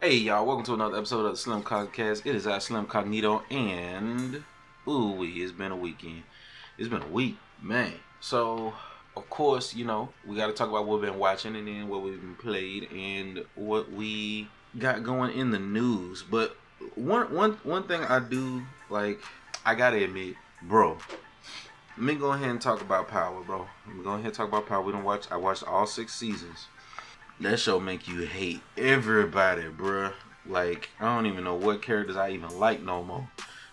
Hey y'all, welcome to another episode of the Slim Cogcast. It is our Slim Cognito, and it's been a weekend. It's been a week, man. So, of course, we got to talk about what we've been watching, and then what we've been played, and what we got going in the news. But one thing I do like, I gotta admit, bro. Let me go ahead and talk about Power, bro. Let me go ahead and talk about Power. I watched all 6 seasons. That show make you hate everybody, bruh. Like, I don't even know what characters I even like no more.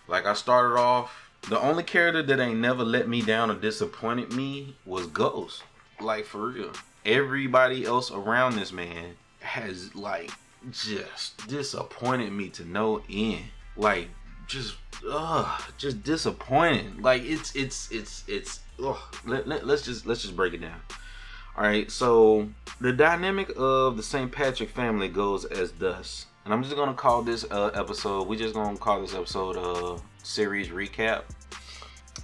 Like, I started off, the only character that ain't never let me down or disappointed me was Ghost. Like, for real. Everybody else around this man has, like, just disappointed me to no end. Like, just disappointing. Like, let's just break it down. Alright, so the dynamic of the St. Patrick family goes as thus. And I'm just going to call this episode, we're just going to call this episode series recap.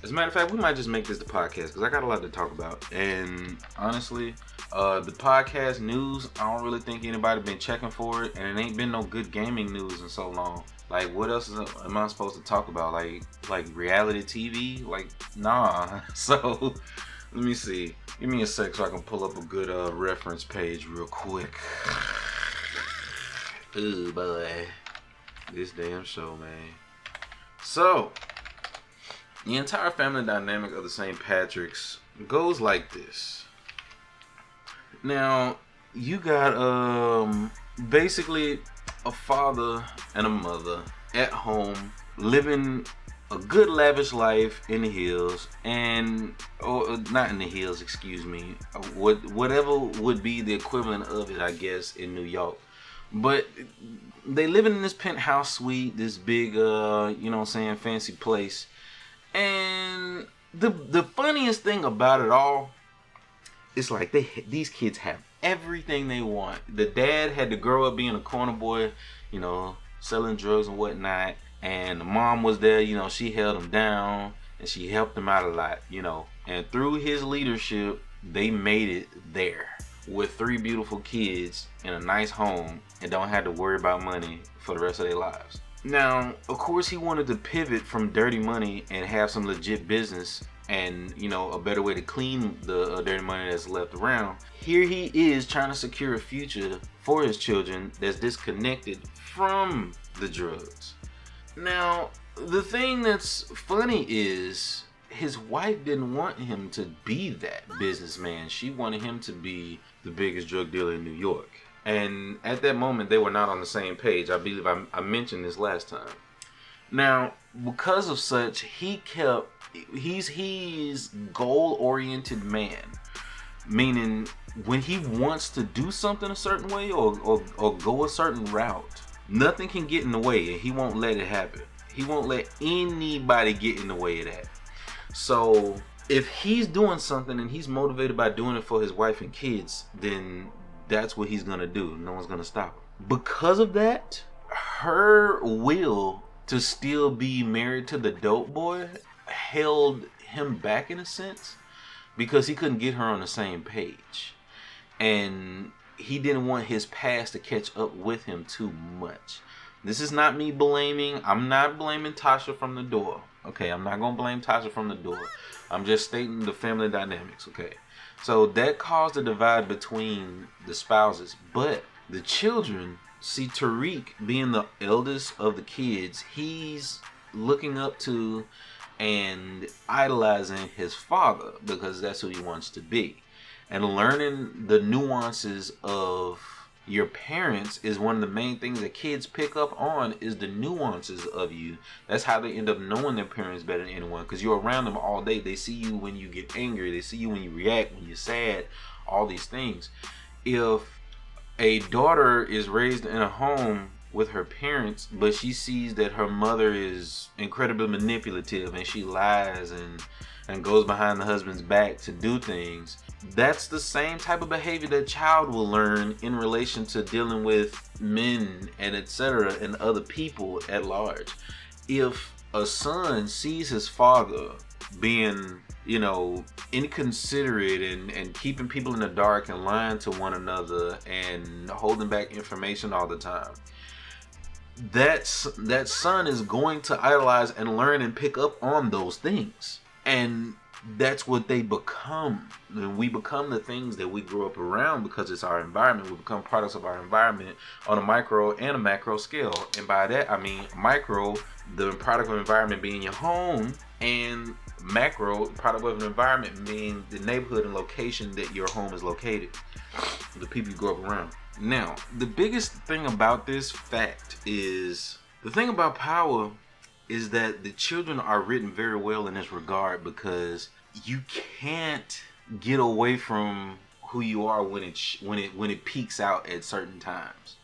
As a matter of fact, we might just make this the podcast because I got a lot to talk about. And honestly, the podcast news, I don't really think anybody been checking for it. And it ain't been no good gaming news in so long. Like, what else am I supposed to talk about? Like reality TV? Like, nah. So, let me see. Give me a sec so I can pull up a good reference page real quick. Ooh, boy. This damn show, man. So, the entire family dynamic of the St. Patrick's goes like this. Now, you got basically a father and a mother at home living a good lavish life in the hills, or not in the hills, excuse me, whatever would be the equivalent of it, I guess, in New York. But they living in this penthouse suite, this big fancy place. And the funniest thing about it all is like these kids have everything they want. The dad had to grow up being a corner boy, selling drugs and whatnot. And the mom was there, she held him down and she helped him out a lot, And through his leadership, they made it there with 3 beautiful kids in a nice home and don't have to worry about money for the rest of their lives. Now, of course, he wanted to pivot from dirty money and have some legit business and, a better way to clean the dirty money that's left around. Here he is trying to secure a future for his children that's disconnected from the drugs. Now, the thing that's funny is his wife didn't want him to be that businessman. She wanted him to be the biggest drug dealer in New York. And at that moment, they were not on the same page. I believe I mentioned this last time. Now, because of such, he's goal-oriented man. Meaning, when he wants to do something a certain way or go a certain route, nothing can get in the way, and he won't let it happen. He won't let anybody get in the way of that. So, if he's doing something and he's motivated by doing it for his wife and kids, then that's what he's gonna do. No one's gonna stop him. Because of that, her will to still be married to the dope boy held him back in a sense, because he couldn't get her on the same page. And he didn't want his past to catch up with him too much. This is not me blaming. I'm not blaming Tasha from the door. Okay, I'm not going to blame Tasha from the door. I'm just stating the family dynamics, okay? So that caused a divide between the spouses. But the children, see Tariq being the eldest of the kids, he's looking up to and idolizing his father because that's who he wants to be. And learning the nuances of your parents is one of the main things that kids pick up on, is the nuances of you. That's how they end up knowing their parents better than anyone, because you're around them all day. They see you when you get angry. They see you when you react, when you're sad, all these things. If a daughter is raised in a home with her parents, but she sees that her mother is incredibly manipulative and she lies and goes behind the husband's back to do things, that's the same type of behavior that child will learn in relation to dealing with men and etc. and other people at large. If a son sees his father being, inconsiderate and keeping people in the dark and lying to one another and holding back information all the time, that son is going to idolize and learn and pick up on those things, and that's what they become. And we become the things that we grew up around because it's our environment. We become products of our environment on a micro and a macro scale. And by that I mean micro, the product of environment being your home, and macro, product of an environment being the neighborhood and location that your home is located, the people you grow up around. Now, the biggest thing about this fact is, the thing about Power is that the children are written very well in this regard, because you can't get away from who you are when it peaks out at certain times.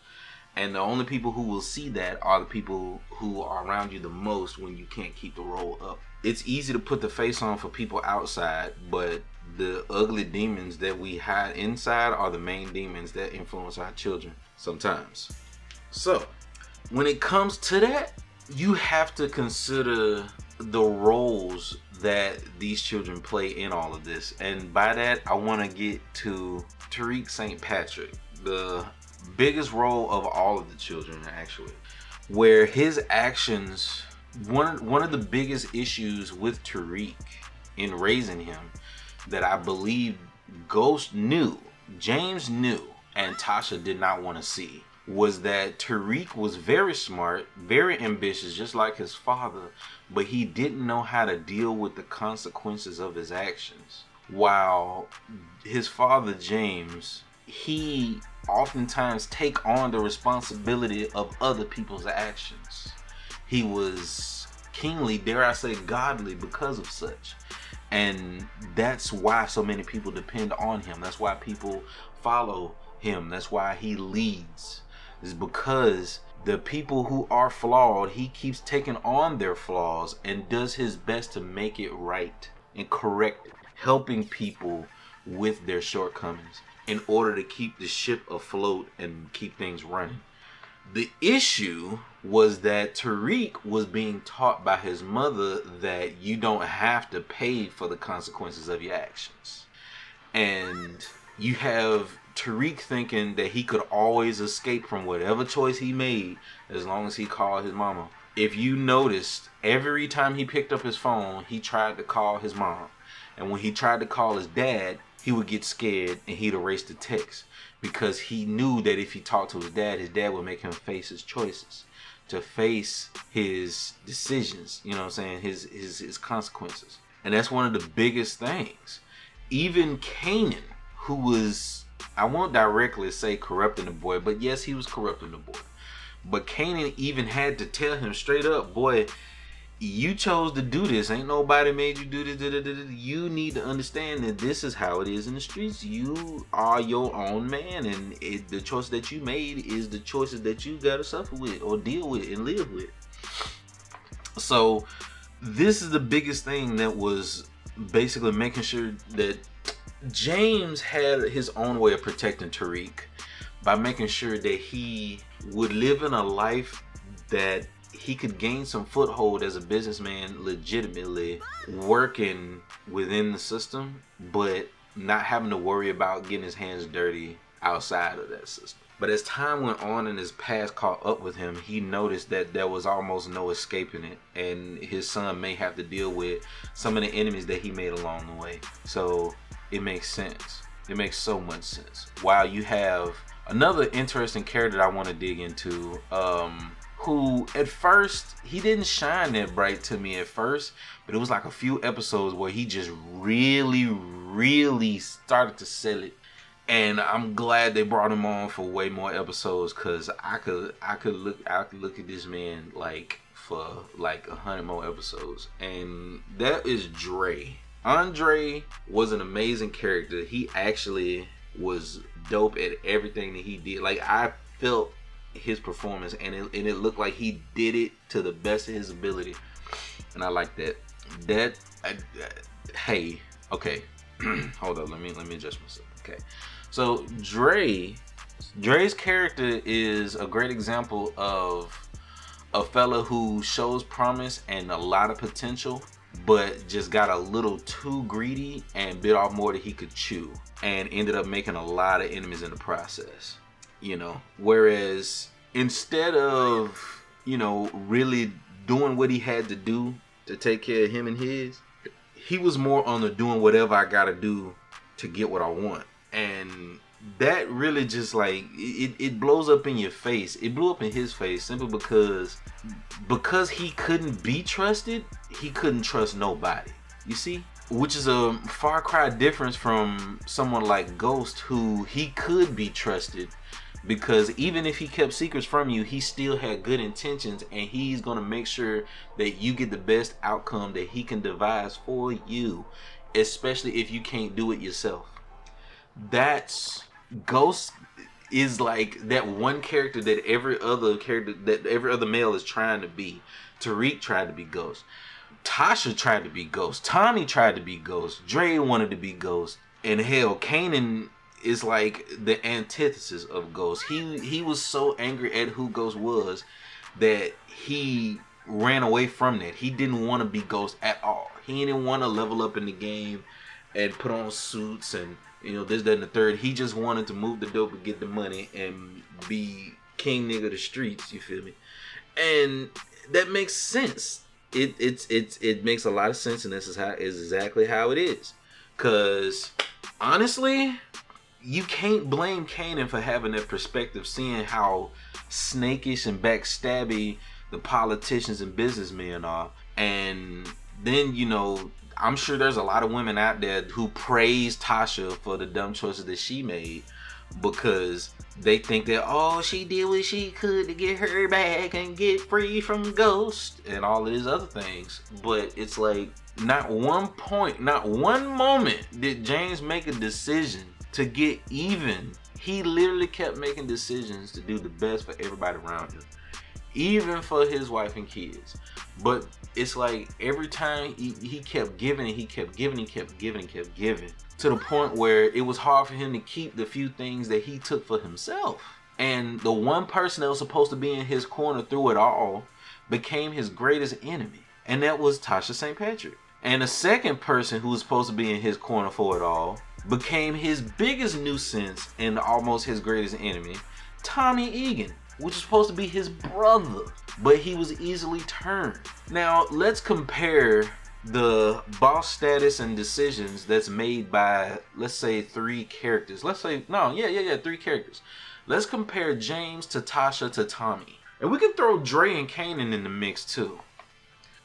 And the only people who will see that are the people who are around you the most when you can't keep the roll up. It's easy to put the face on for people outside, but the ugly demons that we hide inside are the main demons that influence our children sometimes. So, when it comes to that, you have to consider the roles that these children play in all of this. And by that, I want to get to Tariq St. Patrick, the biggest role of all of the children, actually, where his actions, one of the biggest issues with Tariq in raising him that I believe Ghost knew, James knew, and Tasha did not want to see, was that Tariq was very smart, very ambitious, just like his father, but he didn't know how to deal with the consequences of his actions. While his father, James, he oftentimes take on the responsibility of other people's actions. He was kingly, dare I say godly, because of such. And that's why so many people depend on him. That's why people follow him. That's why he leads. Is because the people who are flawed, he keeps taking on their flaws and does his best to make it right and correct it, helping people with their shortcomings in order to keep the ship afloat and keep things running. The issue was that Tariq was being taught by his mother that you don't have to pay for the consequences of your actions. And you have Tariq thinking that he could always escape from whatever choice he made as long as he called his mama. If you noticed, every time he picked up his phone, he tried to call his mom. And when he tried to call his dad, he would get scared and he'd erase the text, because he knew that if he talked to his dad would make him face his choices, to face his decisions, you know what I'm saying, his consequences. And that's one of the biggest things. Even Kanan, who was, I won't directly say corrupting the boy, but yes, he was corrupting the boy. But Kanan even had to tell him straight up, boy, you chose to do this. Ain't nobody made you do this. You need to understand that this is how it is in the streets. You are your own man, and the choice that you made is the choices that you gotta suffer with or deal with and live with. So this is the biggest thing that was basically making sure that James had his own way of protecting Tariq by making sure that he would live in a life that he could gain some foothold as a businessman, legitimately working within the system, but not having to worry about getting his hands dirty outside of that system. But as time went on and his past caught up with him, he noticed that there was almost no escaping it, and his son may have to deal with some of the enemies that he made along the way. So it makes sense. It makes so much sense. While you have another interesting character that I want to dig into, who at first, he didn't shine that bright to me at first, but it was like a few episodes where he just really started to sell it. And I'm glad they brought him on for way more episodes, because I could look at this man like for like 100 more episodes. And that is Dre. Andre was an amazing character. He actually was dope at everything that he did. Like, I felt his performance, and it looked like he did it to the best of his ability, and I like that. Hey, okay, hold up, let me adjust myself. Okay, so Dre's character is a great example of a fella who shows promise and a lot of potential, but just got a little too greedy and bit off more than he could chew, and ended up making a lot of enemies in the process. You know, whereas instead of really doing what he had to do to take care of him and his. He was more on the doing whatever I gotta do to get what I want. And that really just like it blows up in your face. It blew up in his face simply because he couldn't be trusted, he couldn't trust nobody. You see? Which is a far cry difference from someone like Ghost, who he could be trusted, because even if he kept secrets from you, he still had good intentions, and he's gonna make sure that you get the best outcome that he can devise for you, especially if you can't do it yourself. That's Ghost is like that one character that every other male is trying to be. Tariq tried to be Ghost. Tasha tried to be Ghost. Tommy tried to be Ghost. Dre wanted to be Ghost. And hell, Kanan is like the antithesis of Ghost. He was so angry at who Ghost was that he ran away from that. He didn't want to be Ghost at all. He didn't want to level up in the game and put on suits and this, that, and the third. He just wanted to move the dope and get the money and be king nigga of the streets. You feel me? And that makes sense. It makes a lot of sense, and this is exactly how it is. Cause honestly, you can't blame Kanan for having that perspective, seeing how snakish and backstabby the politicians and businessmen are. And then I'm sure there's a lot of women out there who praise Tasha for the dumb choices that she made, because they think that, she did what she could to get her back and get free from Ghost and all of these other things. But it's like, not one moment did James make a decision to get even. He literally kept making decisions to do the best for everybody around him, even for his wife and kids. But it's like every time he kept giving, and he kept giving, to the point where it was hard for him to keep the few things that he took for himself. And the one person that was supposed to be in his corner through it all became his greatest enemy, and that was Tasha St. Patrick. And the second person who was supposed to be in his corner for it all became his biggest nuisance and almost his greatest enemy, Tommy Egan, which was supposed to be his brother, but he was easily turned. Now, let's compare the boss status and decisions that's made by, let's say, three characters. Three characters. Let's compare James to Tasha to Tommy. And we can throw Dre and Kanan in the mix too.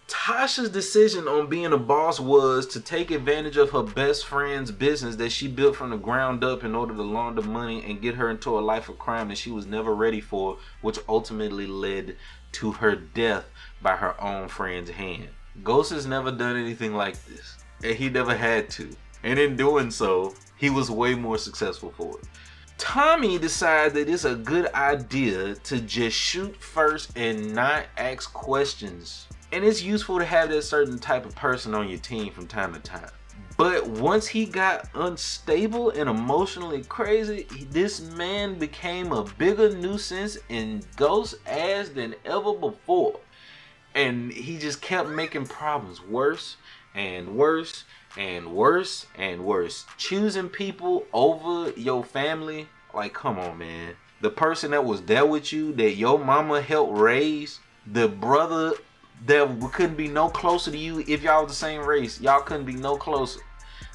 Tasha's decision on being a boss was to take advantage of her best friend's business that she built from the ground up in order to launder money and get her into a life of crime that she was never ready for, which ultimately led to her death by her own friend's hand. Ghost has never done anything like this, and he never had to. And in doing so, he was way more successful for it. Tommy decided that it's a good idea to just shoot first and not ask questions. And it's useful to have that certain type of person on your team from time to time. But once he got unstable and emotionally crazy, this man became a bigger nuisance in Ghost's ass than ever before. And he just kept making problems worse and worse and worse and worse. Choosing people over your family, like, come on, man. The person that was there with you, that your mama helped raise, the brother that couldn't be no closer to you if y'all was the same race. Y'all couldn't be no closer.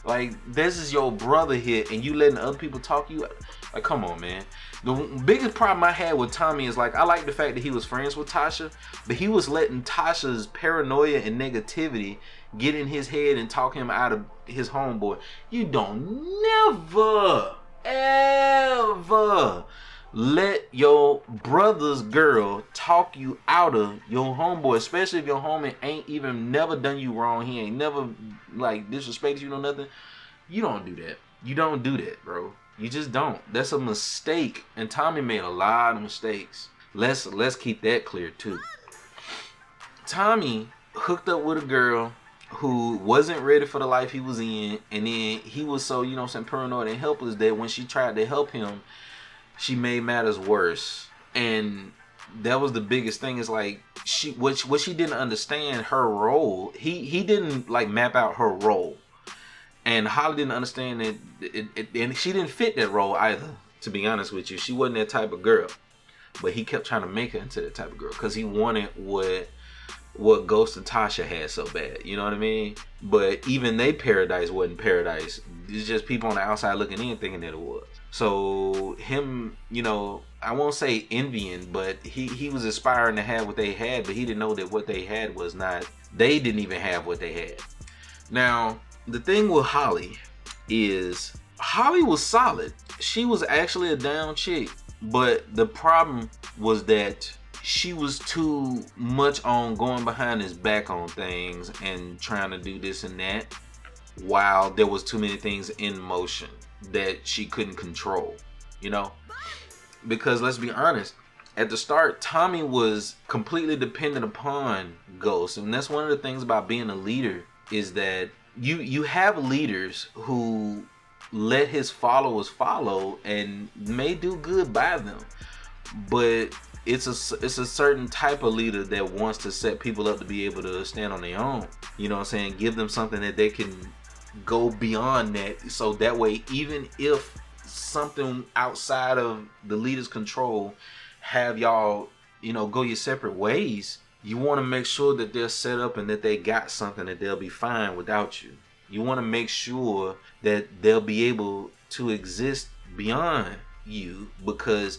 Like, this is your brother here, and you letting other people talk you. Like, come on, man. The biggest problem I had with Tommy is, like, I like the fact that he was friends with Tasha, but he was letting Tasha's paranoia and negativity get in his head and talk him out of his homeboy. You don't never, ever let your brother's girl talk you out of your homeboy, especially if your homie ain't even never done you wrong. He ain't never like disrespected you or nothing. You don't do that. You don't do that, bro. You just don't. That's a mistake. And Tommy made a lot of mistakes. Let's keep that clear too. Tommy hooked up with a girl who wasn't ready for the life he was in, and then he was so, paranoid and helpless that when she tried to help him, she made matters worse. And that was the biggest thing, is like what she didn't understand her role. He didn't like map out her role, and Holly didn't understand that and she didn't fit that role either, to be honest with you. She wasn't that type of girl. but he kept trying to make her into that type of girl because he wanted what Ghost and Tasha had so bad. You know what I mean? But even they paradise wasn't paradise. It's just people on the outside looking in thinking that it was. So him, you know, I won't say envying, but he was aspiring to have what they had, but he didn't know that what they had was not, they didn't even have what they had. Now, the thing with Holly is Holly was solid. She was actually a down chick, but the problem was that she was too much on going behind his back on things and trying to do this and that, while there was too many things in motion that she couldn't control, you know? Because let's be honest, at the start, Tommy was completely dependent upon Ghost. And that's one of the things about being a leader, is that you have leaders who let his followers follow and may do good by them. But it's a certain type of leader that wants to set people up to be able to stand on their own. You know what I'm saying? Give them something that they can go beyond that. So that way, even if something outside of the leader's control have y'all, you know, go your separate ways, you want to make sure that they're set up and that they got something that they'll be fine without you. You want to make sure that they'll be able to exist beyond you, because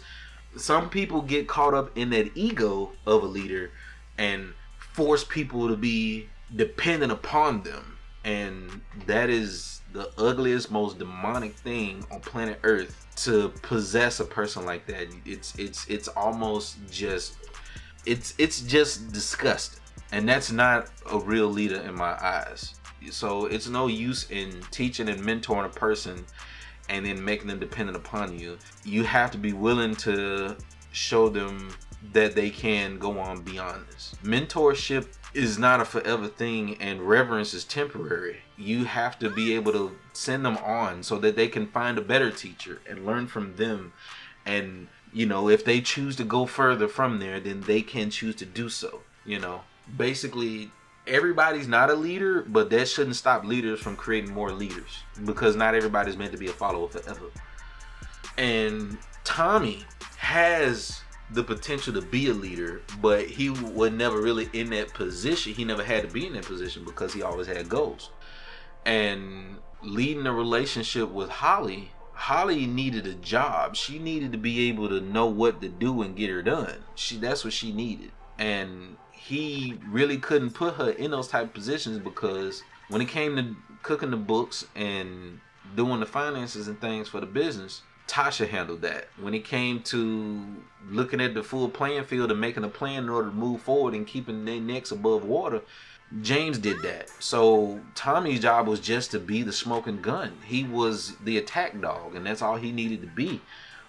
some people get caught up in that ego of a leader and force people to be dependent upon them. And that is the ugliest, most demonic thing on planet Earth, to possess a person like that. It's almost just, it's just disgusting. And that's not a real leader in my eyes. So it's no use in teaching and mentoring a person and then making them dependent upon you. You have to be willing to show them that they can go on beyond this. Mentorship is not a forever thing, and reverence is temporary. You have to be able to send them on so that they can find a better teacher and learn from them. And, you know, if they choose to go further from there, then they can choose to do so. You know, basically, everybody's not a leader, but that shouldn't stop leaders from creating more leaders, because not everybody's meant to be a follower forever. And Tommy has the potential to be a leader, but he was never really in that position. He never had to be in that position because he always had goals. And leading a relationship with Holly needed a job. She needed to be able to know what to do and get her done. That's what she needed. And he really couldn't put her in those type of positions, because when it came to cooking the books and doing the finances and things for the business, Tasha handled that. When it came to looking at the full playing field and making a plan in order to move forward and keeping their necks above water, James did that. So Tommy's job was just to be the smoking gun. He was the attack dog, and that's all he needed to be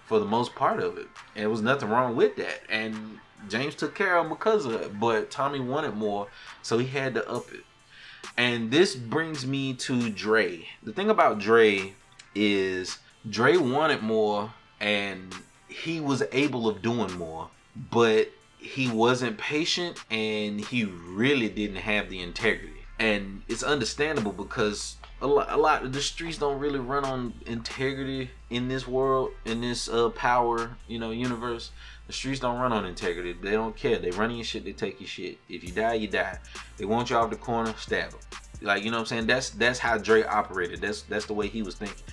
for the most part of it. And there was nothing wrong with that. And James took care of him because of it. But Tommy wanted more, so he had to up it. And this brings me to Dre. The thing about Dre is Dre wanted more, and he was able of doing more, but he wasn't patient, and he really didn't have the integrity. And it's understandable, because a lot of the streets don't really run on integrity in this world, in this power, universe. The streets don't run on integrity. They don't care. They run your shit, they take your shit. If you die, you die. They want you off the corner, stab them. Like, you know what I'm saying? That's how Dre operated. That's the way he was thinking.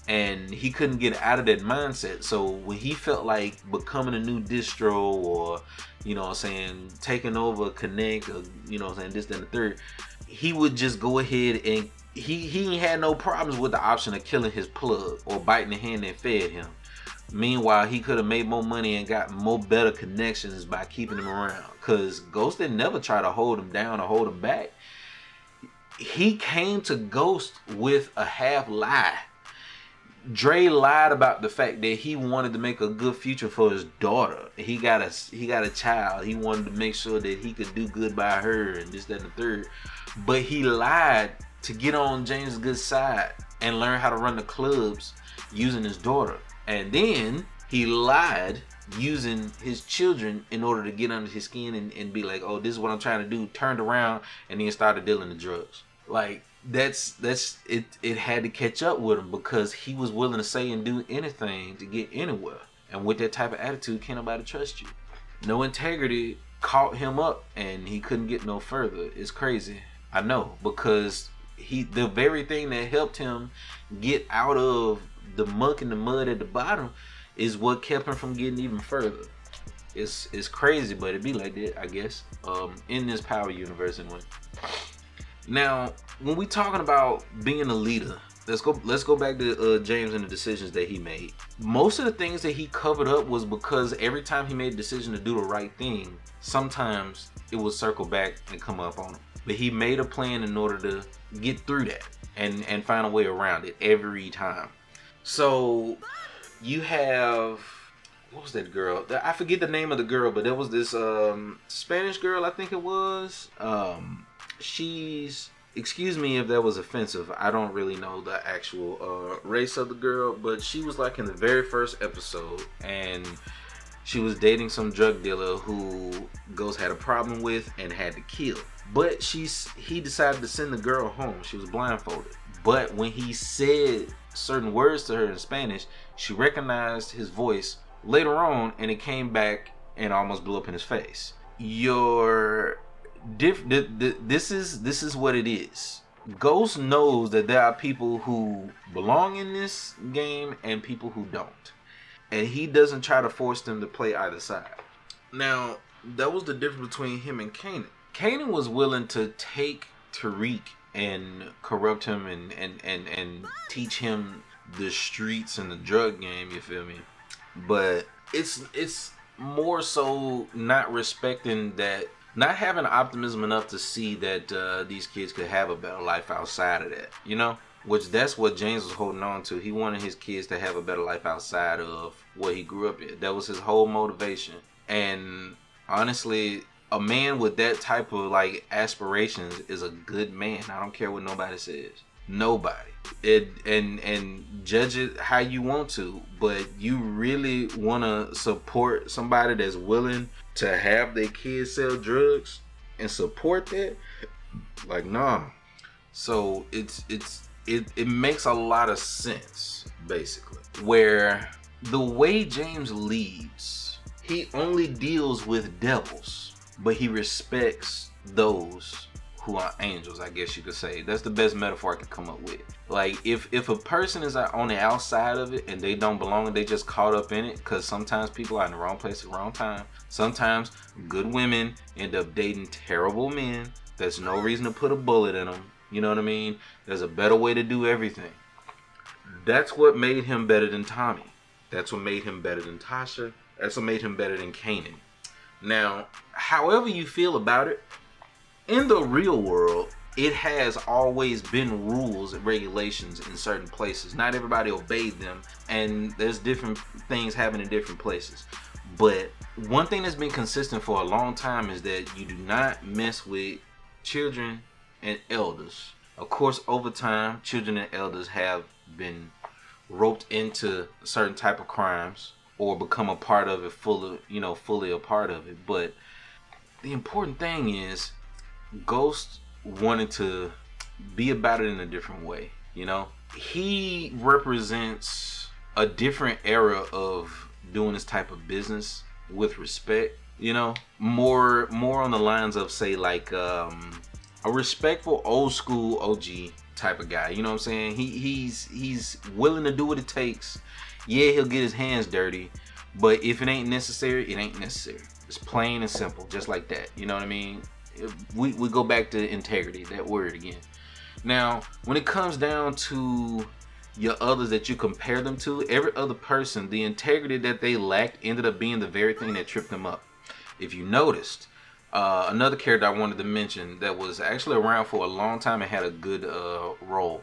And he couldn't get out of that mindset. So when he felt like becoming a new distro, or, taking over Connect, or, this, that, and the third, he would just go ahead and he had no problems with the option of killing his plug or biting the hand that fed him. Meanwhile, he could have made more money and got more better connections by keeping him around. Because Ghost didn't never try to hold him down or hold him back. He came to Ghost with a half lie. Dre lied about the fact that he wanted to make a good future for his daughter. He got a child. He wanted to make sure that he could do good by her and this, that, and the third. But he lied to get on James' good side and learn how to run the clubs using his daughter. And then he lied using his children in order to get under his skin and be like, oh, this is what I'm trying to do. Turned around and then started dealing the drugs. Like, that's it had to catch up with him, because he was willing to say and do anything to get anywhere. And with that type of attitude, can't nobody trust you. No integrity caught him up and he couldn't get no further. It's crazy. I know, because the very thing that helped him get out of the muck and the mud at the bottom is what kept him from getting even further. It's crazy, but it be like that, I guess. In this power universe anyway. Now, when we talking about being a leader, let's go back to James and the decisions that he made. Most of the things that he covered up was because every time he made a decision to do the right thing, sometimes it would circle back and come up on him. But he made a plan in order to get through that and find a way around it every time. So you have, what was that girl? I forget the name of the girl, but there was this Spanish girl, I think it was. She's, excuse me if that was offensive, I don't really know the actual race of the girl, but she was like in the very first episode, and she was dating some drug dealer who Ghost had a problem with and had to kill. But he decided to send the girl home. She was blindfolded. But when he said certain words to her in Spanish, she recognized his voice later on, and it came back and almost blew up in his face. This is what it is. Ghost knows that there are people who belong in this game and people who don't, and he doesn't try to force them to play either side. Now, that was the difference between him and Kanan. Kanan was willing to take Tariq and corrupt him and teach him the streets and the drug game, you feel me? But it's more so not respecting that, not having optimism enough to see that these kids could have a better life outside of that, you know? Which that's what James was holding on to. He wanted his kids to have a better life outside of what he grew up in. That was his whole motivation. And honestly, a man with that type of like aspirations is a good man. I don't care what nobody says. Nobody. And judge it how you want to, but you really want to support somebody that's willing to have their kids sell drugs and support that? Like, nah. So it makes a lot of sense, basically, where the way James leads, he only deals with devils, but he respects those who are angels, I guess you could say. That's the best metaphor I could come up with. Like, if a person is on the outside of it and they don't belong and they just caught up in it, because sometimes people are in the wrong place at the wrong time. Sometimes good women end up dating terrible men. There's no reason to put a bullet in them. You know what I mean? There's a better way to do everything. That's what made him better than Tommy. That's what made him better than Tasha. That's what made him better than Kanan. Now, however you feel about it, in the real world, it has always been rules and regulations in certain places. Not everybody obeyed them, and there's different things happening in different places. But one thing that's been consistent for a long time is that you do not mess with children and elders. Of course, over time, children and elders have been roped into certain type of crimes or become a part of it, fully a part of it. But the important thing is, Ghost wanted to be about it in a different way, you know? He represents a different era of doing this type of business with respect, you know? More on the lines of, say, like a respectful old school OG type of guy, you know what I'm saying? He's willing to do what it takes. Yeah, he'll get his hands dirty, but if it ain't necessary, it ain't necessary. It's plain and simple, just like that, you know what I mean? We go back to integrity, that word again. Now, when it comes down to your others that you compare them to, every other person, the integrity that they lacked ended up being the very thing that tripped them up. If you noticed, another character I wanted to mention that was actually around for a long time and had a good role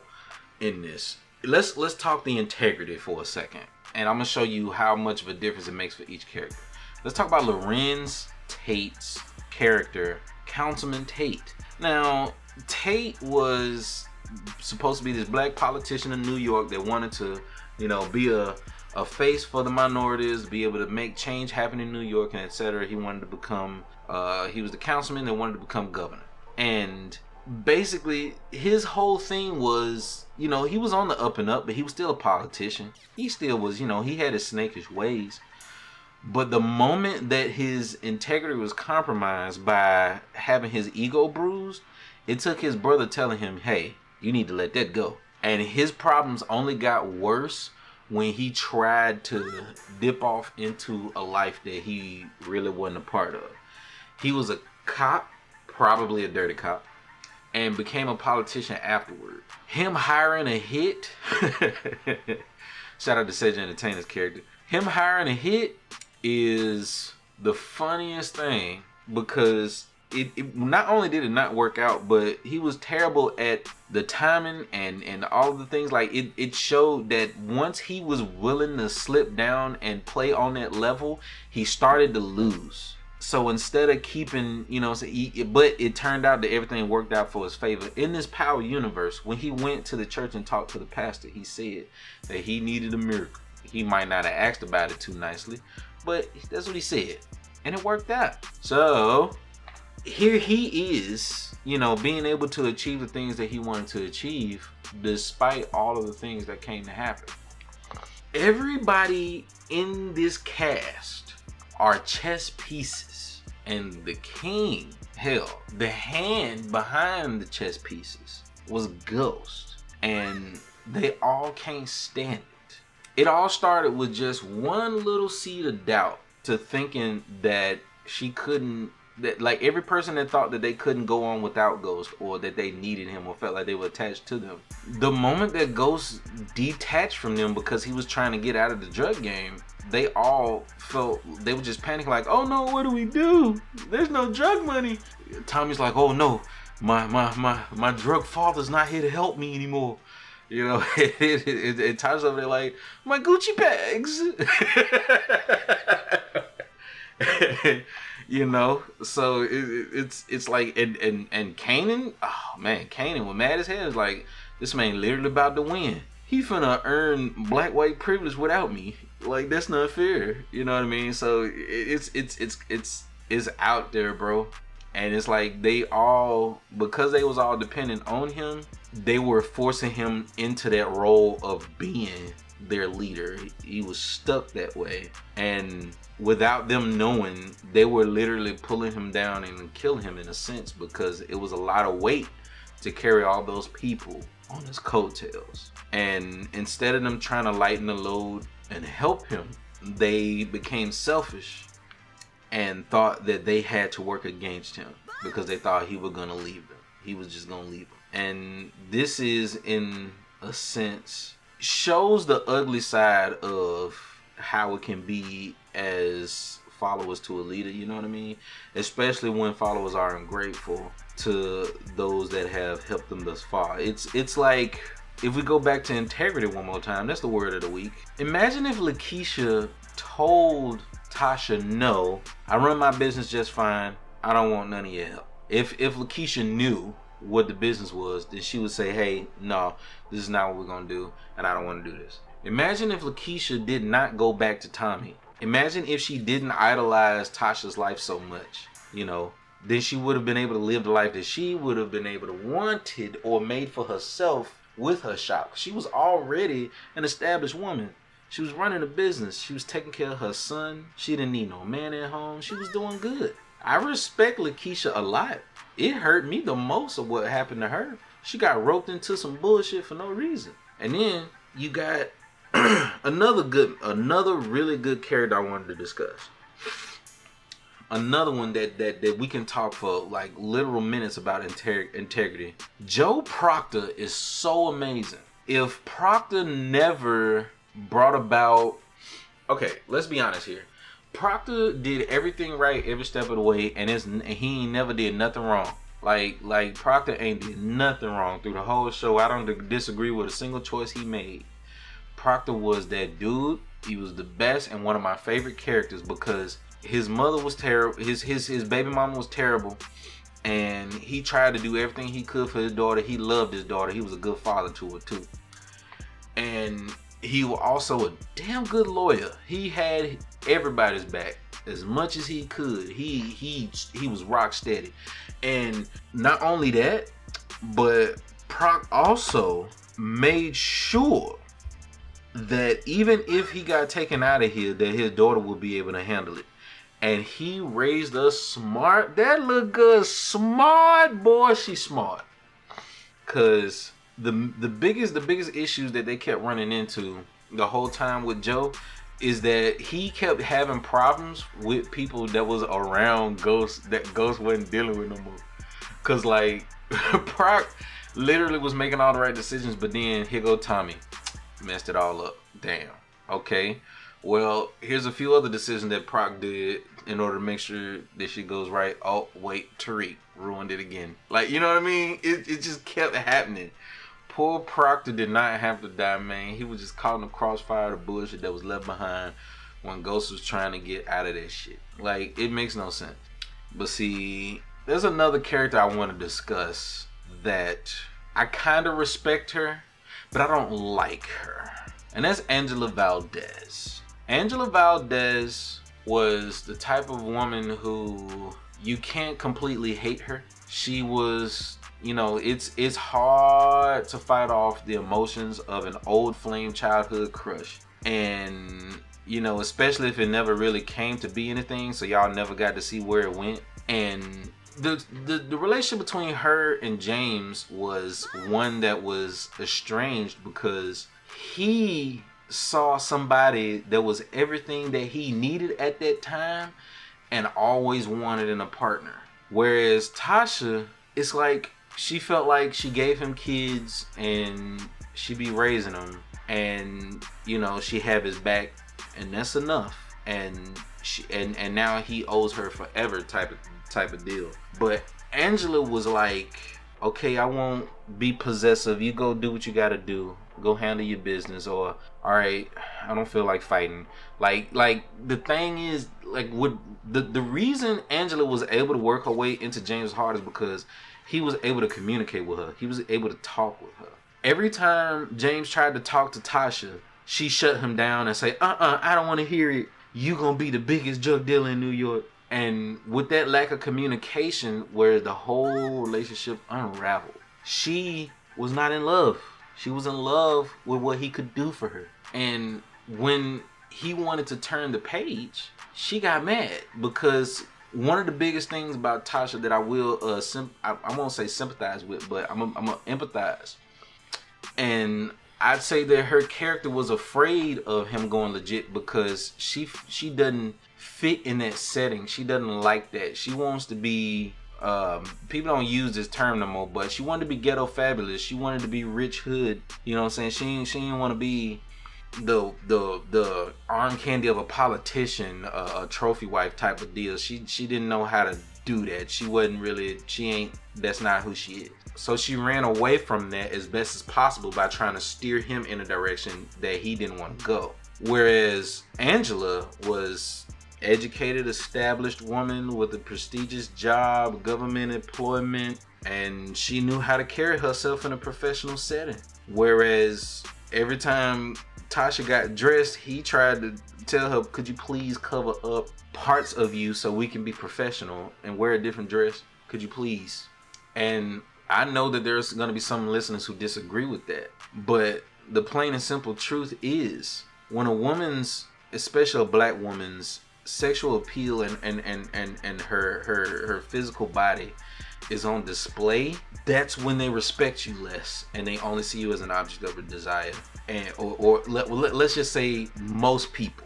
in this. Let's talk the integrity for a second, and I'm gonna show you how much of a difference it makes for each character. Let's talk about Lorenz Tate's character, Councilman Tate. Now, Tate was supposed to be this black politician in New York that wanted to, be a face for the minorities, be able to make change happen in New York, and etc. He wanted to become, he was the councilman that wanted to become governor. And basically, his whole thing was, he was on the up and up, but he was still a politician. He still was, he had his snakish ways. But the moment that his integrity was compromised by having his ego bruised, it took his brother telling him, hey, you need to let that go. And his problems only got worse when he tried to dip off into a life that he really wasn't a part of. He was a cop, probably a dirty cop, and became a politician afterward. Him hiring a hit, shout out to Cedric Entertainer's character. Him hiring a hit is the funniest thing because it not only did it not work out, but he was terrible at the timing and all the things. Like it showed that once he was willing to slip down and play on that level, he started to lose. So instead of keeping, but it turned out that everything worked out for his favor. In this power universe, when he went to the church and talked to the pastor, he said that he needed a miracle. He might not have asked about it too nicely, but that's what he said. And it worked out. So here he is, being able to achieve the things that he wanted to achieve, despite all of the things that came to happen. Everybody in this cast are chess pieces, and the king, hell, the hand behind the chess pieces was Ghost, and they all can't stand it. It all started with just one little seed of doubt to thinking that she couldn't, that like every person that thought that they couldn't go on without Ghost, or that they needed him or felt like they were attached to them. The moment that Ghost detached from them because he was trying to get out of the drug game, they all felt, they were just panicking like, oh no, what do we do? There's no drug money. Tommy's like, oh no, my drug father's not here to help me anymore. At times over there like, my Gucci bags. So it's like, and Kanan, oh man, Kanan was mad as hell. It's like, this man literally about to win. He finna earn black white privilege without me. Like, that's not fair. You know what I mean? So it's out there, bro. And it's like because they was all dependent on him, they were forcing him into that role of being their leader. He was stuck that way, and without them knowing, they were literally pulling him down and killing him in a sense, because it was a lot of weight to carry all those people on his coattails. And instead of them trying to lighten the load and help him, they became selfish and thought that they had to work against him because they thought he was gonna leave them. He was just gonna leave them. And this is, in a sense, shows the ugly side of how it can be as followers to a leader, you know what I mean? Especially when followers are ungrateful to those that have helped them thus far. It's like, if we go back to integrity one more time, that's the word of the week. Imagine if Lakeisha told Tasha, no, I run my business just fine, I don't want none of your help. If Lakeisha knew what the business was, then she would say, hey, no, this is not what we're gonna do, and I don't want to do this. Imagine if Lakeisha did not go back to Tommy. Imagine if she didn't idolize Tasha's life so much, then she would have been able to live the life that she would have been able to wanted or made for herself with her shop. She was already an established woman. She was running a business. She was taking care of her son. She didn't need no man at home. She was doing good. I respect Lakeisha a lot. It hurt me the most of what happened to her. She got roped into some bullshit for no reason. And then you got another really good character I wanted to discuss. Another one that we can talk for like literal minutes about integrity. Joe Proctor is so amazing. If Proctor never brought about, okay, let's be honest here. Proctor did everything right every step of the way, and he ain't never did nothing wrong. Like Proctor ain't did nothing wrong through the whole show. I don't disagree with a single choice he made. Proctor was that dude. He was the best and one of my favorite characters because his mother was terrible. His baby mama was terrible, and he tried to do everything he could for his daughter. He loved his daughter. He was a good father to her too, and he was also a damn good lawyer. He had everybody's back as much as he could. He was rock steady, and not only that, but Proc also made sure that even if he got taken out of here, that his daughter would be able to handle it. And he raised us smart. That little girl smart, boy. She's smart. Cause the biggest issues that they kept running into the whole time with Joe is that he kept having problems with people that was around Ghost that Ghost wasn't dealing with no more. Cause like Proc literally was making all the right decisions, but then here go Tommy, messed it all up. Damn. Okay. Well, here's a few other decisions that Proc did in order to make sure this shit goes right. Oh, wait, Tariq ruined it again. Like, you know what I mean? It just kept happening. Poor Proctor did not have to die, man. He was just caught in the crossfire of the bullshit that was left behind when Ghost was trying to get out of that shit. Like, it makes no sense. But see, there's another character I want to discuss that I kind of respect her, but I don't like her. And that's Angela Valdez. Angela Valdez was the type of woman who you can't completely hate her. She was, you know, it's hard to fight off the emotions of an old flame childhood crush. And, you know, especially if it never really came to be anything, so y'all never got to see where it went. And the relationship between her and James was one that was estranged because he saw somebody that was everything that he needed at that time and always wanted in a partner. Whereas Tasha, it's like she felt like she gave him kids and she be raising them, and you know she have his back, and that's enough. And she and now he owes her forever type of deal. But Angela was like, okay, I won't be possessive. You go do what you gotta do. Go handle your business. Or, all right, I don't feel like fighting. Like the thing is, like, what the reason Angela was able to work her way into James' heart is because he was able to communicate with her. He was able to talk with her. Every time James tried to talk to Tasha, she shut him down and say, I don't want to hear it. You gonna be the biggest drug dealer in New York. And with that lack of communication, where the whole relationship unraveled, she was not in love. She was in love with what he could do for her. And when he wanted to turn the page, she got mad because one of the biggest things about Tasha that I will, I won't say sympathize with, but I'm gonna empathize. And I'd say that her character was afraid of him going legit because she doesn't fit in that setting. She doesn't like that. She wants to be, people don't use this term no more, but she wanted to be ghetto fabulous. She wanted to be rich hood. You know what I'm saying? She didn't want to be the arm candy of a politician, a trophy wife type of deal. She didn't know how to do that. That's not who she is. So she ran away from that as best as possible by trying to steer him in a direction that he didn't want to go. Whereas Angela was educated, established woman with a prestigious job, government employment, and she knew how to carry herself in a professional setting. Whereas every time Tasha got dressed, he tried to tell her, could you please cover up parts of you so we can be professional and wear a different dress? Could you please? And I know that there's going to be some listeners who disagree with that, but the plain and simple truth is, when a woman's, especially a black woman's, sexual appeal and her physical body is on display, that's when they respect you less and they only see you as an object of desire. And let's just say most people,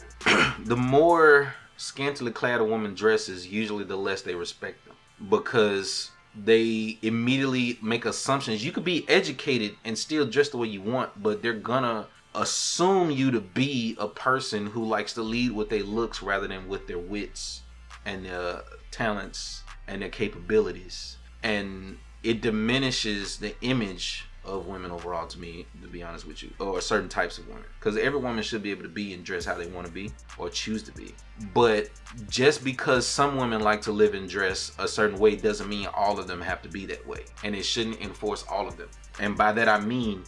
the more scantily clad a woman dresses, usually the less they respect them, because they immediately make assumptions. You could be educated and still dress the way you want, but they're gonna assume you to be a person who likes to lead with their looks rather than with their wits and their talents and their capabilities. And it diminishes the image of women overall, to me, to be honest with you, or certain types of women, because every woman should be able to be and dress how they want to be or choose to be. But just because some women like to live and dress a certain way doesn't mean all of them have to be that way, and it shouldn't enforce all of them. And by that I mean,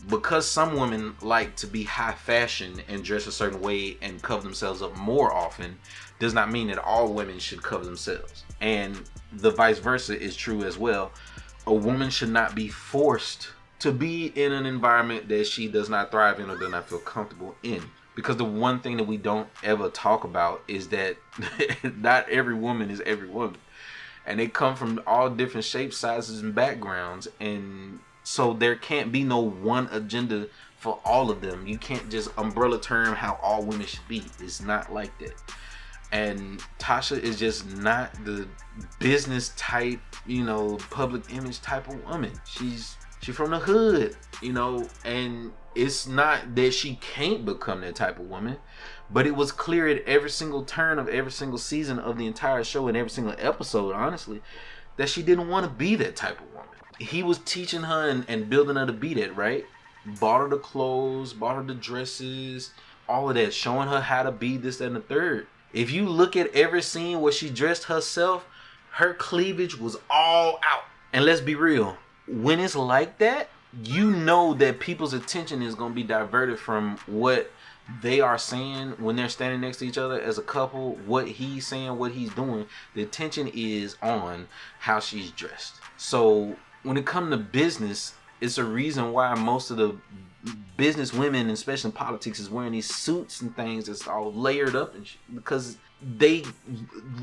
because some women like to be high fashion and dress a certain way and cover themselves up more often, does not mean that all women should cover themselves. And the vice versa is true as well. A woman should not be forced to be in an environment that she does not thrive in or does not feel comfortable in. Because the one thing that we don't ever talk about is that not every woman is every woman. And they come from all different shapes, sizes, and backgrounds. And so there can't be no one agenda for all of them. You can't just umbrella term how all women should be. It's not like that. And Tasha is just not the business type, public image type of woman. She's from the hood, and it's not that she can't become that type of woman, but it was clear at every single turn of every single season of the entire show and every single episode, honestly, that she didn't want to be that type of woman. He was teaching her and building her to be that, right? Bought her the clothes, bought her the dresses, all of that, showing her how to be this, that, and the third. If you look at every scene where she dressed herself, her cleavage was all out. And let's be real, when it's like that, you know that people's attention is going to be diverted from what they are saying when they're standing next to each other as a couple, what he's saying, what he's doing. The attention is on how she's dressed. So when it comes to business, it's a reason why most of the business women, especially in politics, is wearing these suits and things that's all layered up and because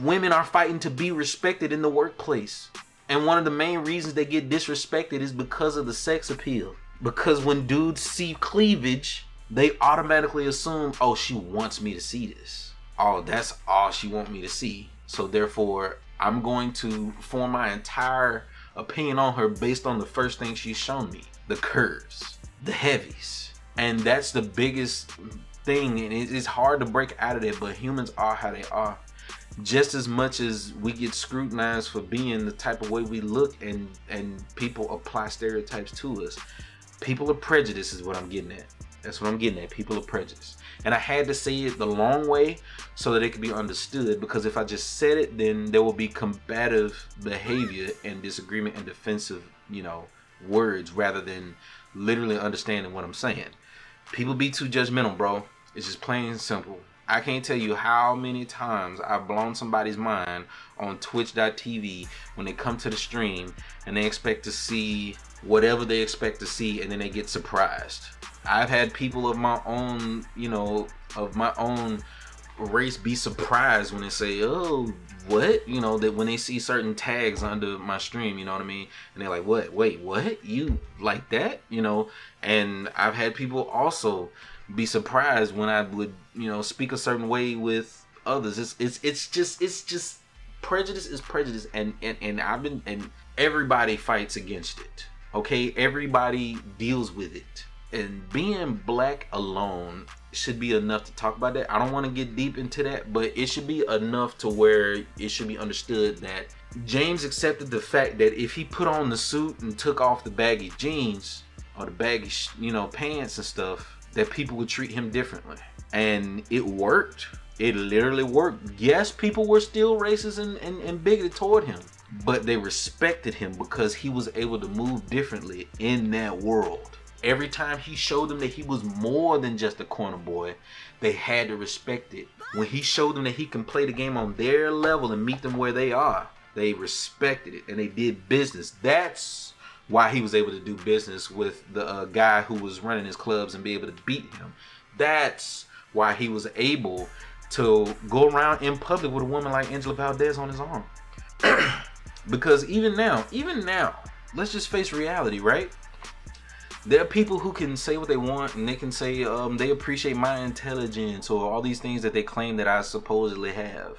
women are fighting to be respected in the workplace. And one of the main reasons they get disrespected is because of the sex appeal. Because when dudes see cleavage, they automatically assume, oh, she wants me to see this. Oh, that's all she wants me to see. So therefore, I'm going to form my entire opinion on her based on the first thing she's shown me. The curves, the heavies. And that's the biggest thing. And it's hard to break out of that, but humans are how they are. Just as much as we get scrutinized for being the type of way we look and people apply stereotypes to us. People are prejudiced is what I'm getting at. That's what I'm getting at. People are prejudiced. And I had to say it the long way so that it could be understood, because if I just said it, then there will be combative behavior and disagreement and defensive, words rather than literally understanding what I'm saying. People be too judgmental, bro. It's just plain and simple. I can't tell you how many times I've blown somebody's mind on twitch.tv when they come to the stream and they expect to see whatever they expect to see, and then they get surprised. I've had people of my own, race be surprised when they say, oh, what? That when they see certain tags under my stream, you know what I mean? And they're like, what? Wait, what? You like that? And I've had people also be surprised when I would, speak a certain way with others. It's just prejudice is prejudice, and everybody fights against it. Okay, everybody deals with it, and being black alone should be enough to talk about that. I don't want to get deep into that, but it should be enough to where it should be understood that James accepted the fact that if he put on the suit and took off the baggy jeans or the baggy, pants and stuff, that people would treat him differently. And it worked. It literally worked. Yes, people were still racist and bigoted toward him, but they respected him because he was able to move differently in that world. Every time he showed them that he was more than just a corner boy, they had to respect it. When he showed them that he can play the game on their level and meet them where they are, they respected it and they did business. That's why he was able to do business with the guy who was running his clubs and be able to beat him. That's why he was able to go around in public with a woman like Angela Valdez on his arm. Because even now, let's just face reality, right? There are people who can say what they want and they can say they appreciate my intelligence or all these things that they claim that I supposedly have,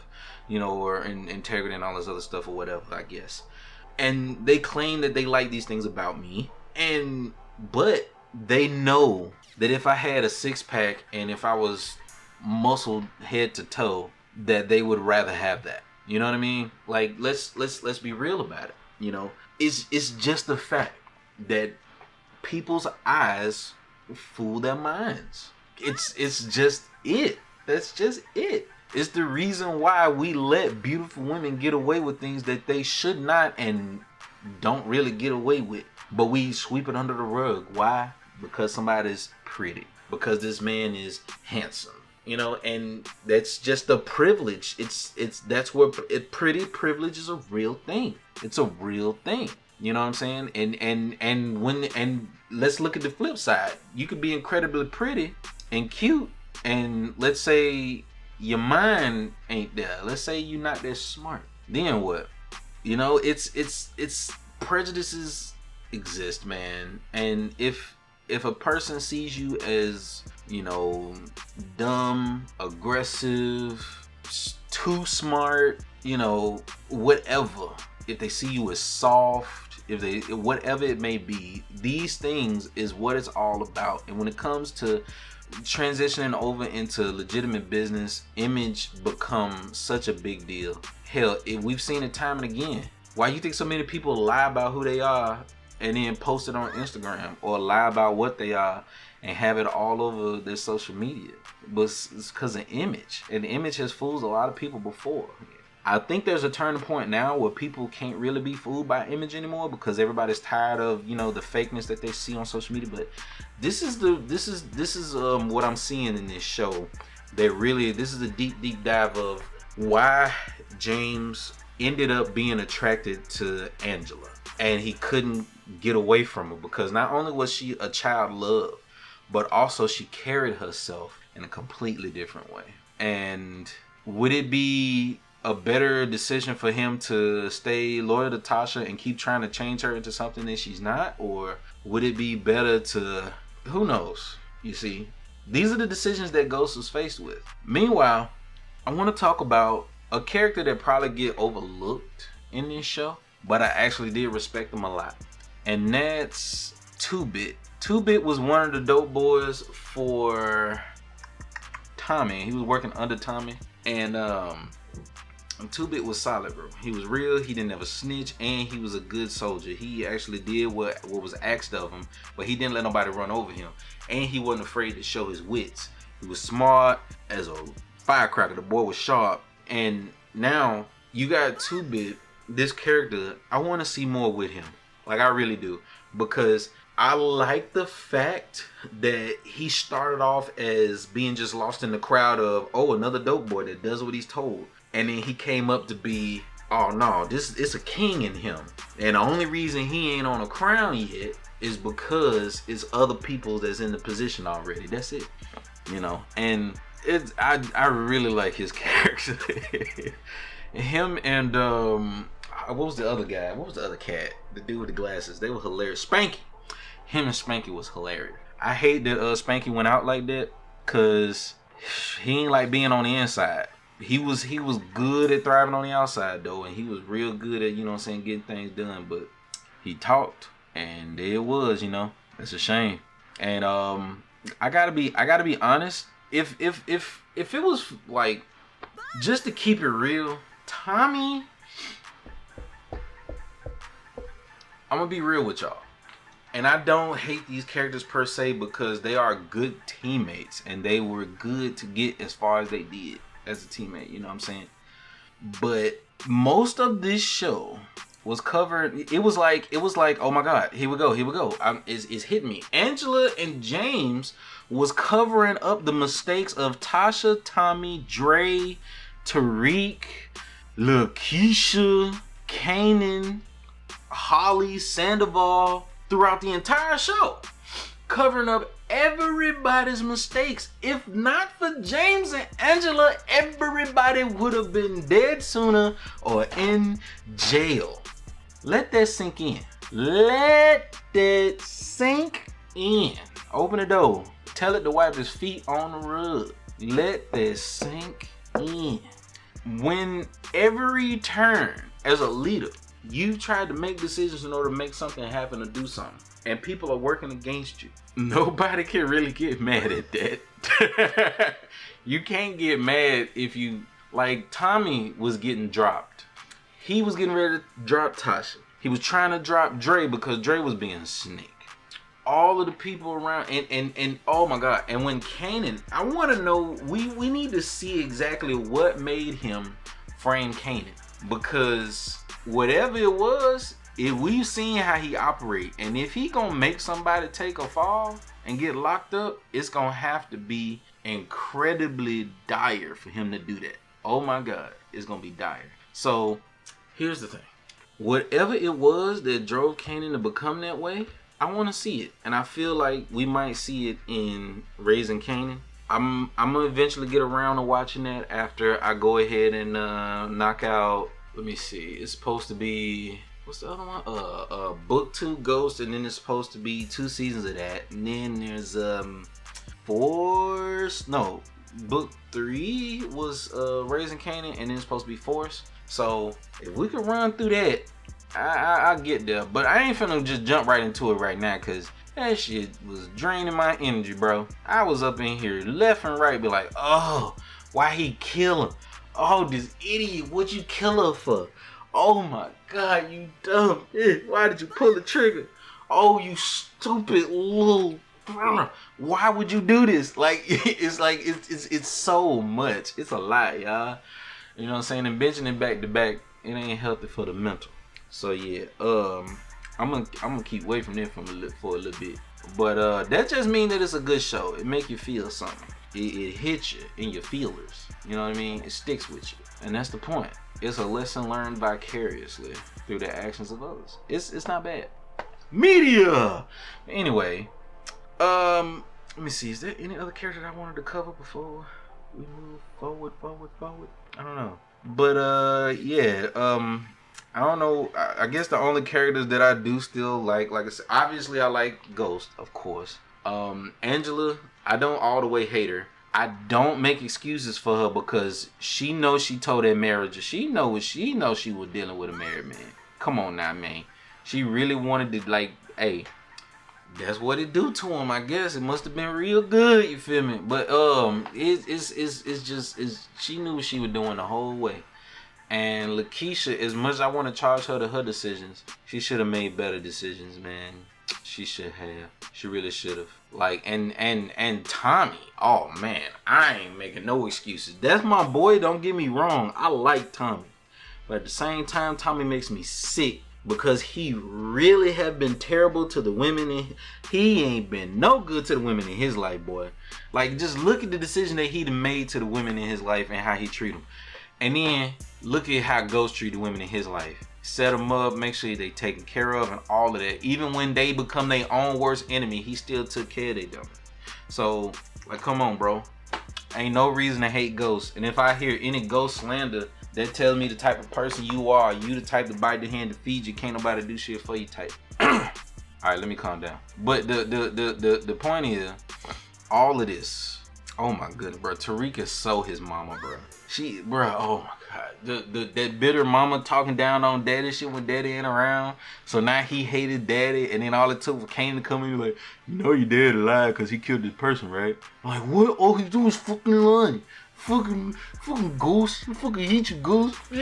or integrity and all this other stuff or whatever, I guess. And they claim that they like these things about me, but they know that if I had a six-pack and if I was muscled head to toe, that they would rather have that. You know what I mean? Like, let's be real about it. It's just the fact that people's eyes fool their minds. It's just it. That's just it. It's the reason why we let beautiful women get away with things that they should not and don't really get away with. But we sweep it under the rug. Why? Because somebody's pretty. Because this man is handsome. And that's just a privilege. That's where pretty privilege is a real thing. It's a real thing. You know what I'm saying? And let's look at the flip side. You could be incredibly pretty and cute, and let's say your mind ain't there. Let's say you're not that smart. Then what? You know, it's prejudices exist, man. And if a person sees you as, you know, dumb, aggressive, too smart, you know, whatever, if they see you as soft, if they, whatever it may be, these things is what it's all about. And when it comes to transitioning over into legitimate business, image becomes such a big deal. Hell, we've seen it time and again. Why you think so many people lie about who they are and then post it on Instagram, or lie about what they are and have it all over their social media? But it's because of image, and image has fooled a lot of people before. I think there's a turning point now where people can't really be fooled by image anymore, because everybody's tired of, you know, the fakeness that they see on social media. But this is what I'm seeing in this show. That really, this is a deep dive of why James ended up being attracted to Angela, and he couldn't get away from her, because not only was she a child love, but also she carried herself in a completely different way. And would it be a better decision for him to stay loyal to Tasha and keep trying to change her into something that she's not? Or would it be better to, who knows? You see, these are the decisions that Ghost was faced with. Meanwhile, I want to talk about a character that probably get overlooked in this show, but I actually did respect him a lot. And that's 2-Bit. 2-Bit was one of the dope boys for Tommy. He was working under Tommy. And 2-Bit was solid, bro. He was real, he didn't ever snitch, and he was a good soldier. He actually did what was asked of him, but he didn't let nobody run over him. And he wasn't afraid to show his wits. He was smart as a firecracker. The boy was sharp. And now you got 2-Bit, this character. I want to see more with him. Like, I really do. Because I like the fact that he started off as being just lost in the crowd of, oh, another dope boy that does what he's told. And then he came up to be, oh no, it's a king in him. And the only reason he ain't on a crown yet is because it's other people that's in the position already. That's it. You know, and I really like his character. Him and what was the other guy? What was the other cat? The dude with the glasses. They were hilarious. Spanky. Him and Spanky was hilarious. I hate that Spanky went out like that, cause he ain't like being on the inside. He was good at thriving on the outside though, and he was real good at, you know what I'm saying, getting things done. But he talked, and there it was, you know. That's a shame. And I gotta be honest. If it was like, just to keep it real, Tommy, I'm gonna be real with y'all. And I don't hate these characters per se, because they are good teammates and they were good to get as far as they did as a teammate, you know what I'm saying? But most of this show was covered, it was like, oh my god, here we go, it's hitting me. Angela and James was covering up the mistakes of Tasha, Tommy, Dre, Tariq, Lakeisha, Kanan, Holly, Sandoval, throughout the entire show, covering up everybody's mistakes. If not for James and Angela, everybody would have been dead sooner or in jail. Let that sink in. Let that sink in. Open the door. Tell it to wipe his feet on the rug. Let that sink in. When every turn as a leader, you tried to make decisions in order to make something happen or do something, and people are working against you, nobody can really get mad at that. You can't get mad if you, like, Tommy was getting dropped. He was getting ready to drop Tasha. He was trying to drop Dre because Dre was being a snake. All of the people around, and oh my god. And when Kanan, I want to know, we need to see exactly what made him frame Kanan, because whatever it was, if we've seen how he operate, and if he gonna make somebody take a fall and get locked up, it's gonna have to be incredibly dire for him to do that. Oh my god, it's gonna be dire. So here's the thing, whatever it was that drove Kanan to become that way, I want to see it, and I feel like we might see it in Raising Kanan. I'm gonna eventually get around to watching that after I go ahead and knock out. Let me see. It's supposed to be, what's the other one? Book 2 Ghost, and then it's supposed to be 2 seasons of that, and then there's Force. No, book 3 was Raising Kanan, and then it's supposed to be Force. So if we could run through that, I'll get there. But I ain't finna just jump right into it right now, cause that shit was draining my energy, bro. I was up in here left and right, be like, oh, why he kill him? Oh, this idiot, what you kill her for? Oh my God, you dumb bitch. Why did you pull the trigger? Oh, you stupid little. Why would you do this? Like, it's so much. It's a lot, y'all. You know what I'm saying? And benching it back to back, it ain't healthy for the mental. So yeah, I'm gonna keep away from it for a little bit. But that just means that it's a good show. It make you feel something. It hits you in your feelers. You know what I mean? It sticks with you, and that's the point. It's a lesson learned vicariously through the actions of others. It's not bad. Media. Anyway, let me see. Is there any other character that I wanted to cover before we move forward? I don't know. But yeah. I don't know. I guess the only characters that I do still like I said, obviously I like Ghost, of course. Angela, I don't all the way hate her. I don't make excuses for her because she knows she told that marriage. She knows she was dealing with a married man. Come on now, man. She really wanted to, like, hey, that's what it do to him. I guess it must have been real good. You feel me? But it's just she knew what she was doing the whole way. And Lakeisha, as much as I want to charge her to her decisions, she should have made better decisions, man. She should have. She really should have. Like, and Tommy, oh man, I ain't making no excuses. That's my boy, don't get me wrong. I like Tommy. But at the same time, Tommy makes me sick because he really have been terrible to the women. He ain't been no good to the women in his life, boy. Like, just look at the decision that he made to the women in his life and how he treat them. And then look at how Ghost treated women in his life. Set them up, make sure they taken care of, and all of that. Even when they become their own worst enemy, he still took care of them. So, like, come on, bro. Ain't no reason to hate Ghost. And if I hear any Ghost slander, that tells me the type of person you are. You the type to bite the hand to feed you. Can't nobody do shit for you type. Alright, let me calm down. But the point is, all of this. Oh my goodness, bro. Tariq's so his mama, bro. Bro, oh my God. That bitter mama talking down on daddy shit when daddy ain't around. So now he hated daddy, and then all it took for Kane to come in like, you know your dad alive because he killed this person, right? I'm like, what? All he do is fucking lying. Fucking Ghost. You fucking hate you, Ghost. Well,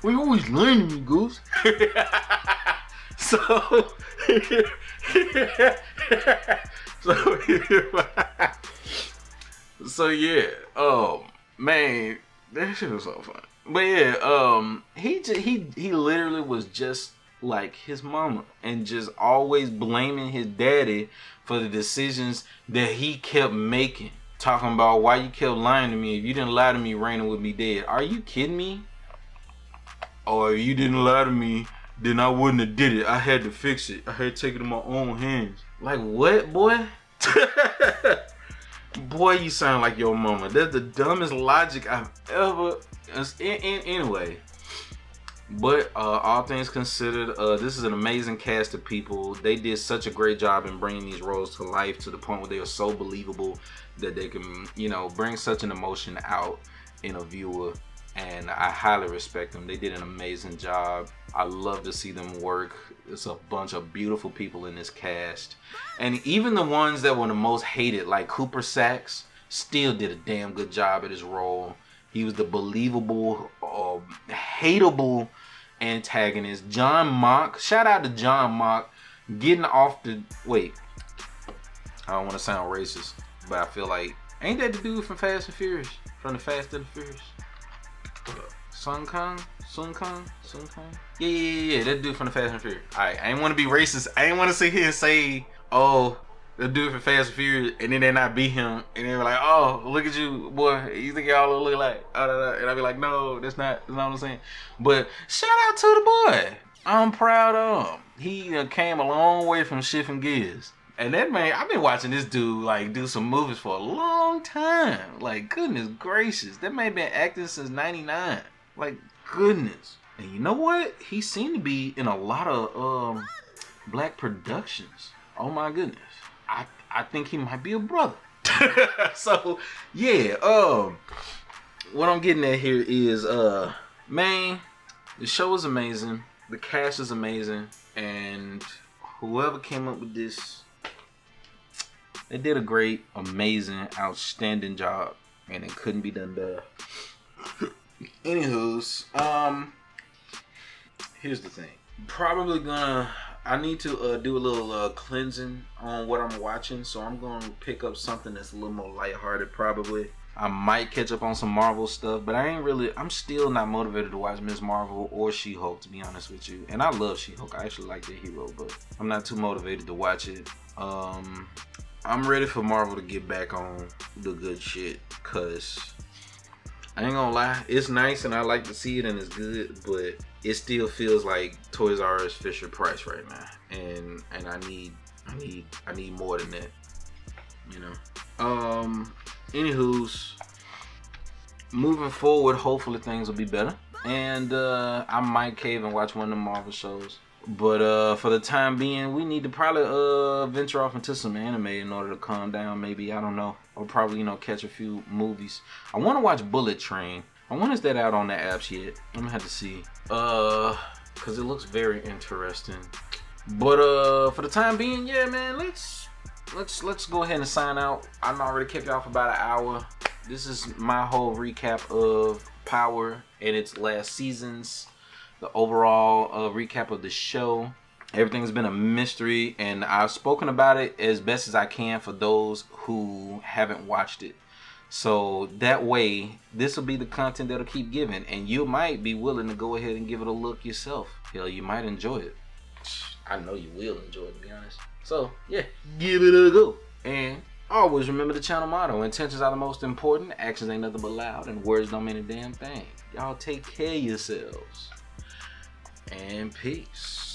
you always lying to me, Ghost. So yeah, man, that shit was so fun. But yeah, he literally was just like his mama and just always blaming his daddy for the decisions that he kept making. Talking about why you kept lying to me. If you didn't lie to me, Raina would be dead. Are you kidding me? Or if you didn't lie to me, then I wouldn't have did it. I had to fix it. I had to take it in my own hands. Like what, boy? Boy, you sound like your mama. That's the dumbest logic I've ever. Anyway, but all things considered, this is an amazing cast of people. They did such a great job in bringing these roles to life to the point where they are so believable that they can, bring such an emotion out in a viewer. And I highly respect them. They did an amazing job. I love to see them work. It's a bunch of beautiful people in this cast. And even the ones that were the most hated, like Cooper Saxe, still did a damn good job at his role. He was the believable, hateable antagonist. John Mock, shout out to John Mock, getting off the... Wait, I don't want to sound racist, but I feel like... Ain't that the dude from Fast and Furious? From the Fast and the Furious? Sun Kang? Yeah, that dude from the Fast and Furious. Alright, I ain't want to be racist. I ain't want to sit here and say, oh, the dude from Fast and Furious, and then they not beat him, and they were like, oh, look at you, boy, you think y'all look like, and I'd be like, no, that's not what I'm saying. But shout out to the boy. I'm proud of him. He came a long way from shifting gears. And that man, I've been watching this dude like do some movies for a long time. Like, goodness gracious. That man been acting since 99. Like, goodness. And you know what? He seemed to be in a lot of black productions. Oh my goodness. I think he might be a brother. So, yeah, what I'm getting at here is man, the show is amazing. The cast is amazing. And whoever came up with this, they did a great, amazing, outstanding job, and it couldn't be done better. Anywho's, here's the thing. I need to do a little cleansing on what I'm watching, so I'm gonna pick up something that's a little more lighthearted. Probably, I might catch up on some Marvel stuff, but I'm still not motivated to watch Ms. Marvel or She-Hulk, to be honest with you. And I love She-Hulk. I actually like the hero, but I'm not too motivated to watch it. I'm ready for Marvel to get back on the good shit, cause I ain't gonna lie, it's nice and I like to see it and it's good, but it still feels like Toys R Us Fisher Price right now, and I need more than that, you know. Anywho's, moving forward, hopefully things will be better, and I might cave and watch one of the Marvel shows. But for the time being, we need to probably venture off into some anime in order to calm down. Maybe, I don't know, or probably catch a few movies. I want to watch Bullet Train. I wonder if that out on the apps yet. I'm gonna have to see. Cause it looks very interesting. But for the time being, yeah, man, let's go ahead and sign out. I'm already kept you off about an hour. This is my whole recap of Power and its last seasons. The overall recap of the show. Everything's been a mystery, and I've spoken about it as best as I can for those who haven't watched it. So that way, this will be the content that'll keep giving, and you might be willing to go ahead and give it a look yourself. Hell, you might enjoy it. I know you will enjoy it, to be honest. So, yeah, give it a go. And always remember the channel motto: intentions are the most important, actions ain't nothing but loud, and words don't mean a damn thing. Y'all take care of yourselves. And peace.